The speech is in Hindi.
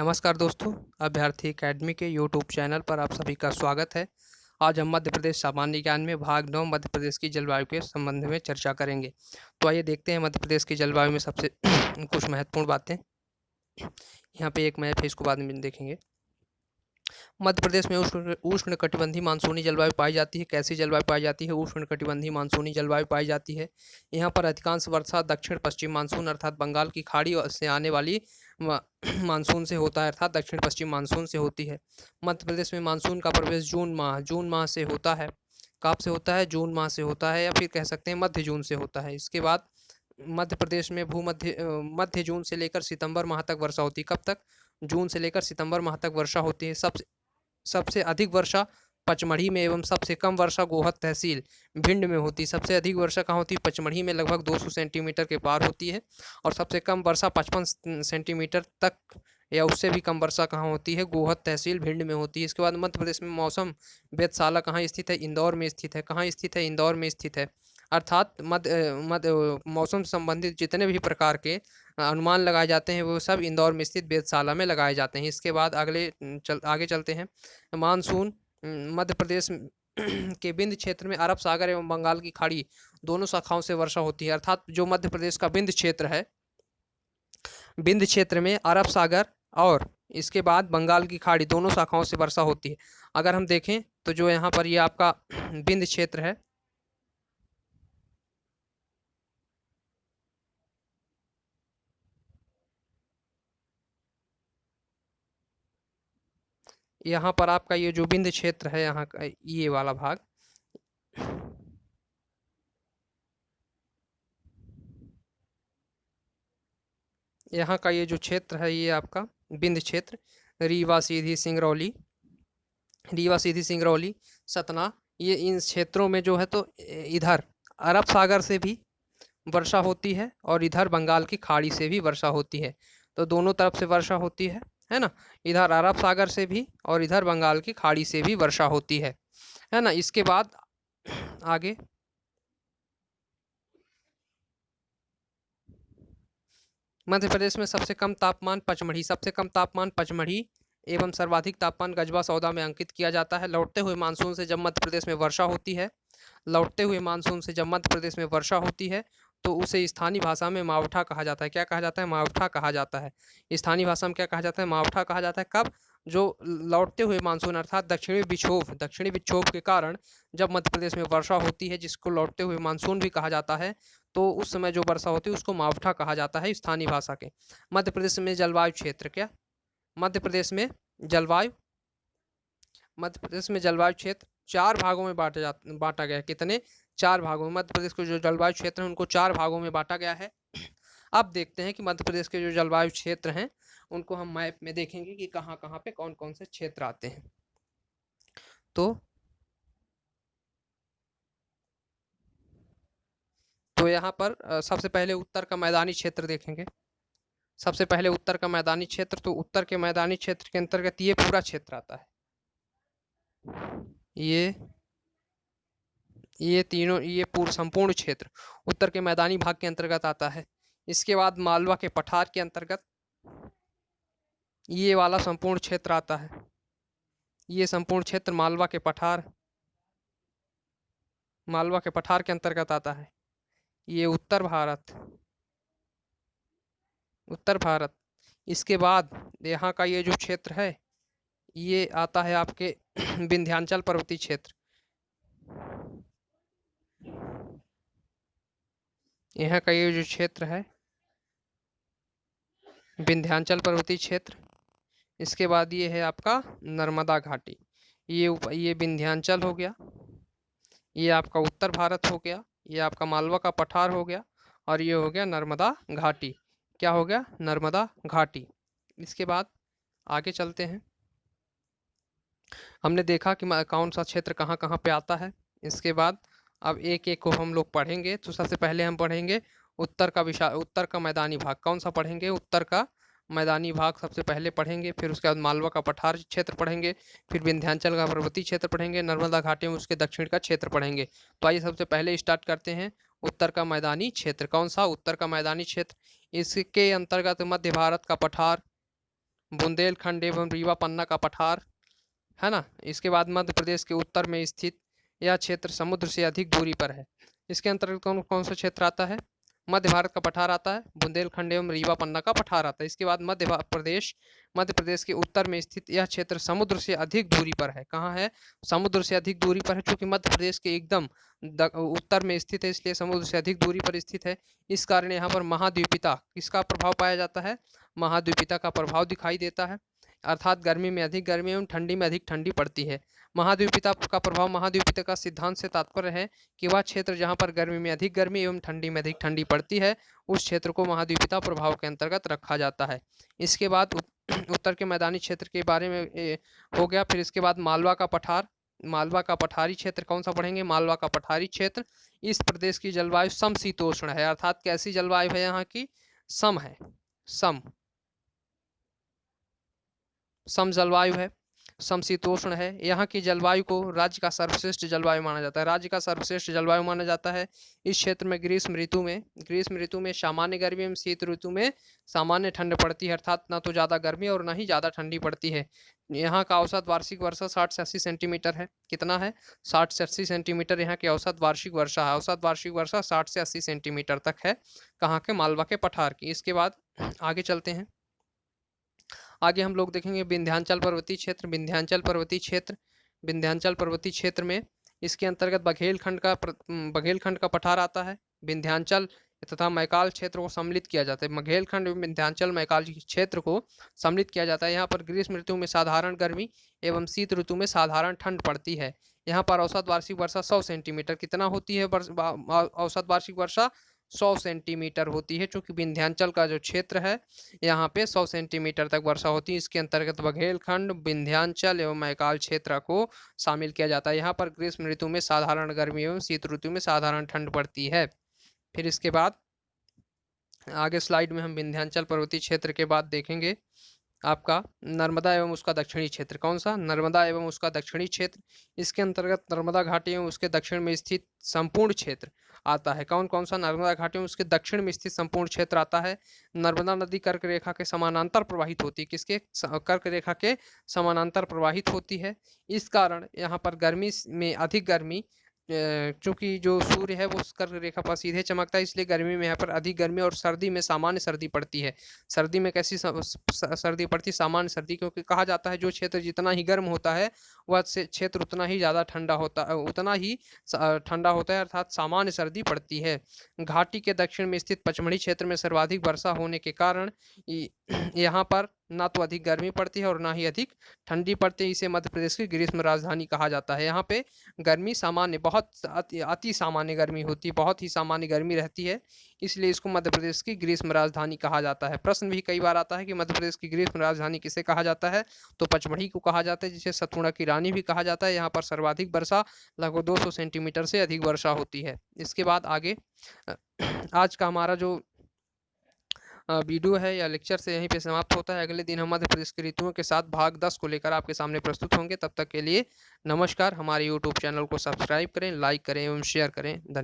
नमस्कार दोस्तों, अभ्यर्थी एकेडमी के यूट्यूब चैनल पर आप सभी का स्वागत है। आज हम मध्य प्रदेश सामान्य ज्ञान में भाग 9 मध्य प्रदेश की जलवायु के संबंध में चर्चा करेंगे। तो आइए देखते हैं मध्य प्रदेश की जलवायु में सबसे कुछ महत्वपूर्ण बातें। यहाँ पे एक मैप है, इसको बाद में देखेंगे। मध्य प्रदेश में उष्णकटिबंधीय मानसूनी जलवायु पाई जाती है। कैसी जलवायु पाई जाती है? उष्णकटिबंधीय मानसूनी जलवायु पाई जाती है। यहाँ पर अधिकांश वर्षा दक्षिण पश्चिम मानसून अर्थात बंगाल की खाड़ी से आने वाली मानसून से होता है, अर्थात दक्षिण पश्चिम मानसून से होती है। मध्य प्रदेश में मानसून का प्रवेश जून माह से होता है। कब से होता है? जून माह से होता है, या फिर कह सकते हैं मध्य जून से होता है। इसके बाद मध्य प्रदेश में मध्य जून से लेकर सितंबर माह तक वर्षा होती है। कब तक? जून से लेकर सितंबर माह तक वर्षा होती है। सबसे अधिक वर्षा पचमढ़ी में एवं सबसे कम वर्षा गोहद तहसील भिंड में होती है। सबसे अधिक वर्षा कहाँ होती है? पचमढ़ी में लगभग 200 सेंटीमीटर के पार होती है, और सबसे कम वर्षा 55 सेंटीमीटर तक या उससे भी कम वर्षा कहाँ होती है? गोहद तहसील भिंड में होती है। इसके बाद मध्य प्रदेश में मौसम वेधशाला कहाँ स्थित है? इंदौर में स्थित है। कहाँ स्थित है? इंदौर में स्थित है। अर्थात मौसम से संबंधित जितने भी प्रकार के अनुमान लगाए जाते हैं वो सब इंदौर में स्थित वेधशाला में लगाए जाते हैं। इसके बाद आगे चलते हैं। मानसून मध्य प्रदेश के विंध्य क्षेत्र में अरब सागर एवं बंगाल की खाड़ी दोनों शाखाओं से वर्षा होती है। अर्थात जो मध्य प्रदेश का विंध्य क्षेत्र है, विंध्य क्षेत्र में अरब सागर और इसके बाद बंगाल की खाड़ी दोनों शाखाओं से वर्षा होती है। अगर हम देखें तो जो यहाँ पर ये आपका विंध्य क्षेत्र है, यहाँ पर आपका ये जो विंध्य क्षेत्र है, यहाँ का ये वाला भाग, यहाँ का ये जो क्षेत्र है ये आपका विंध्य क्षेत्र, रीवा सीधी सिंगरौली सतना, ये इन क्षेत्रों में जो है तो इधर अरब सागर से भी वर्षा होती है और इधर बंगाल की खाड़ी से भी वर्षा होती है। तो दोनों तरफ से वर्षा होती है ना। इधर अरब सागर से भी और इधर बंगाल की खाड़ी से भी वर्षा होती है ना। इसके बाद आगे मध्य प्रदेश में सबसे कम तापमान पचमढ़ी एवं सर्वाधिक तापमान गजबा सौदा में अंकित किया जाता है। लौटते हुए मानसून से जब मध्य प्रदेश में वर्षा होती है तो उसे स्थानीय भाषा में मावठा कहा जाता है। क्या कहा जाता है? मावठा कहा जाता है। स्थानीय भाषा में क्या कहा जाता है? मावठा कहा जाता है। कब? जो लौटते हुए मानसून अर्थात दक्षिणी विक्षोभ के कारण जब मध्य प्रदेश में वर्षा होती है, जिसको लौटते हुए मानसून भी कहा जाता है, तो उस समय जो वर्षा होती है उसको मावठा कहा जाता है स्थानीय भाषा के। मध्य प्रदेश में जलवायु क्षेत्र क्या? मध्य प्रदेश में जलवायु क्षेत्र 4 भागों में बांटा गया है। कितने? 4 भागों में। मध्य प्रदेश के जो जलवायु क्षेत्र हैं उनको 4 भागों में बांटा गया है। अब देखते हैं कि मध्य प्रदेश के जो जलवायु क्षेत्र हैं उनको हम मैप में देखेंगे कि कहाँ कहाँ पे कौन कौन से क्षेत्र आते हैं। तो यहाँ पर सबसे पहले उत्तर का मैदानी क्षेत्र देखेंगे। सबसे पहले उत्तर का मैदानी क्षेत्र, तो उत्तर के मैदानी क्षेत्र के अंतर्गत ये पूरा क्षेत्र आता है। ये तीनों, ये पूरा संपूर्ण क्षेत्र उत्तर के मैदानी भाग के अंतर्गत आता है। इसके बाद मालवा के पठार के अंतर्गत ये वाला संपूर्ण क्षेत्र आता है। ये संपूर्ण क्षेत्र मालवा के पठार के अंतर्गत आता है। ये उत्तर भारत। इसके बाद यहाँ का ये जो क्षेत्र है ये आता है आपके विंध्याचल पर्वतीय क्षेत्र। यहाँ का ये जो क्षेत्र है विंध्याचल पर्वतीय क्षेत्र। इसके बाद ये है आपका नर्मदा घाटी। ये विंध्याचल हो गया, ये आपका उत्तर भारत हो गया, ये आपका मालवा का पठार हो गया, और ये हो गया नर्मदा घाटी। क्या हो गया? नर्मदा घाटी। इसके बाद आगे चलते हैं। हमने देखा कि कौन सा क्षेत्र कहाँ कहाँ पे आता है। इसके बाद अब एक एक को हम लोग पढ़ेंगे। तो सबसे पहले हम पढ़ेंगे उत्तर का मैदानी भाग। कौन सा पढ़ेंगे? उत्तर का मैदानी भाग सबसे पहले पढ़ेंगे। फिर उसके बाद मालवा का पठार क्षेत्र पढ़ेंगे, फिर विंध्याचल का पर्वतीय क्षेत्र पढ़ेंगे, नर्मदा घाटी में उसके दक्षिण का क्षेत्र पढ़ेंगे। तो आइए सबसे पहले स्टार्ट करते हैं उत्तर का मैदानी क्षेत्र। कौन सा? उत्तर का मैदानी क्षेत्र। इसके अंतर्गत मध्य भारत का पठार, बुंदेलखंड एवं रीवा पन्ना का पठार, है ना। इसके बाद मध्य प्रदेश के उत्तर में स्थित यह क्षेत्र समुद्र से अधिक दूरी पर है। इसके अंतर्गत कौन कौन सा क्षेत्र आता है? मध्य भारत का पठार आता है, बुंदेलखंड एवं रीवा पन्ना का पठार आता है। इसके बाद मध्य प्रदेश के उत्तर में स्थित यह क्षेत्र समुद्र से अधिक दूरी पर है। कहाँ है? समुद्र से अधिक दूरी पर है, क्योंकि मध्य प्रदेश के एकदम उत्तर में स्थित है, इसलिए समुद्र से अधिक दूरी पर स्थित है। इस कारण यहाँ पर महाद्वीपिता किसका प्रभाव पाया जाता है? महाद्वीपिता का प्रभाव दिखाई देता है, अर्थात गर्मी में अधिक गर्मी एवं ठंडी में अधिक ठंडी पड़ती है। महाद्वीपिता का प्रभाव, महाद्वीपिता का सिद्धांत से तात्पर्य है कि वह क्षेत्र जहाँ पर गर्मी में अधिक गर्मी एवं ठंडी में अधिक ठंडी पड़ती है, उस क्षेत्र को महाद्वीपिता प्रभाव के अंतर्गत रखा जाता है। इसके बाद उत्तर के मैदानी क्षेत्र के बारे में हो गया। फिर इसके बाद मालवा का पठार, मालवा का पठारी क्षेत्र कौन सा पढ़ेंगे? मालवा का पठारी क्षेत्र। इस प्रदेश की जलवायु समशीतोष्ण है, अर्थात कैसी जलवायु है यहाँ की? सम है, सम जलवायु है, समशीतोष्ण है। यहाँ की जलवायु को राज्य का सर्वश्रेष्ठ जलवायु माना जाता है, राज्य का सर्वश्रेष्ठ जलवायु माना जाता है। इस क्षेत्र में ग्रीष्म ऋतु में सामान्य गर्मी एवं शीत ऋतु में सामान्य ठंड पड़ती है, अर्थात ना तो ज़्यादा गर्मी और ना ही ज़्यादा ठंडी पड़ती है। यहाँ का औसत वार्षिक वर्षा 60 से 80 सेंटीमीटर है। कितना है? 60 से 80 सेंटीमीटर यहाँ की औसत वार्षिक वर्षा है। औसत वार्षिक वर्षा 60 से 80 सेंटीमीटर तक है, कहाँ के? मालवा के पठार की। इसके बाद आगे चलते हैं। आगे हम लोग देखेंगे विंध्याचल पर्वतीय क्षेत्र। विंध्याचल पर्वतीय क्षेत्र में इसके अंतर्गत बघेलखंड का पठार आता है। विंध्याचल तथा मैकाल क्षेत्र को सम्मिलित किया जाता है। बघेलखंड एवं विंध्याचल मैकाल क्षेत्र को सम्मिलित किया जाता है। यहाँ पर ग्रीष्म ऋतु में साधारण गर्मी एवं शीत ऋतु में साधारण ठंड पड़ती है। यहाँ पर औसत वार्षिक वर्षा 100 सेंटीमीटर कितना होती है? औसत वार्षिक वर्षा 100 सेंटीमीटर होती है, चूँकि विंध्याचल का जो क्षेत्र है यहाँ पे 100 सेंटीमीटर तक वर्षा होती है। इसके अंतर्गत बघेलखंड, विंध्याचल एवं मैकाल क्षेत्र को शामिल किया जाता है। यहाँ पर ग्रीष्म ऋतु में साधारण गर्मी एवं शीत ऋतु में साधारण ठंड पड़ती है। फिर इसके बाद आगे स्लाइड में हम विंध्याचल पर्वतीय क्षेत्र के बाद देखेंगे आपका नर्मदा एवं उसका दक्षिणी क्षेत्र। कौन सा? नर्मदा एवं उसका दक्षिणी क्षेत्र। इसके अंतर्गत नर्मदा घाटी एवं उसके दक्षिण में स्थित संपूर्ण क्षेत्र आता है। कौन कौन सा? नर्मदा घाटी एवं उसके दक्षिण में स्थित संपूर्ण क्षेत्र आता है। नर्मदा नदी कर्क रेखा के समानांतर प्रवाहित होती है। किसके? कर्क रेखा के समानांतर प्रवाहित होती है। इस कारण यहाँ पर गर्मी में अधिक गर्मी, चूँकि जो सूर्य है वो कर्क रेखा पर सीधे चमकता है, इसलिए गर्मी में यहाँ पर अधिक गर्मी और सर्दी में सामान्य सर्दी पड़ती है। सर्दी में कैसी सर्दी पड़ती? सामान्य सर्दी, क्योंकि कहा जाता है जो क्षेत्र जितना ही गर्म होता है वह क्षेत्र उतना ही ज़्यादा ठंडा होता है, अर्थात सामान्य सर्दी पड़ती है। घाटी के दक्षिण में स्थित पचमढ़ी क्षेत्र में सर्वाधिक वर्षा होने के कारण यहाँ पर ना तो अधिक गर्मी पड़ती है और ना ही अधिक ठंडी पड़ती है। इसे मध्य प्रदेश की ग्रीष्म राजधानी कहा जाता है। यहाँ पे गर्मी सामान्य, बहुत अति सामान्य गर्मी होती है, बहुत ही सामान्य गर्मी रहती है, इसलिए इसको मध्य प्रदेश की ग्रीष्म राजधानी कहा जाता है। प्रश्न भी कई बार आता है कि मध्य प्रदेश की ग्रीष्म राजधानी किसे कहा जाता है? तो पचमढ़ी को कहा जाता है, जिसे सतपुड़ा की रानी भी कहा जाता है। यहाँ पर सर्वाधिक वर्षा लगभग 200 सेंटीमीटर से अधिक वर्षा होती है। इसके बाद आगे आज का हमारा जो वीडियो है या लेक्चर से यहीं पे समाप्त होता है। अगले दिन हम मध्य प्रदेश की ऋतुओं के साथ भाग 10 को लेकर आपके सामने प्रस्तुत होंगे। तब तक के लिए नमस्कार। हमारे यूट्यूब चैनल को सब्सक्राइब करें, लाइक करें एवं शेयर करें। धन्यवाद।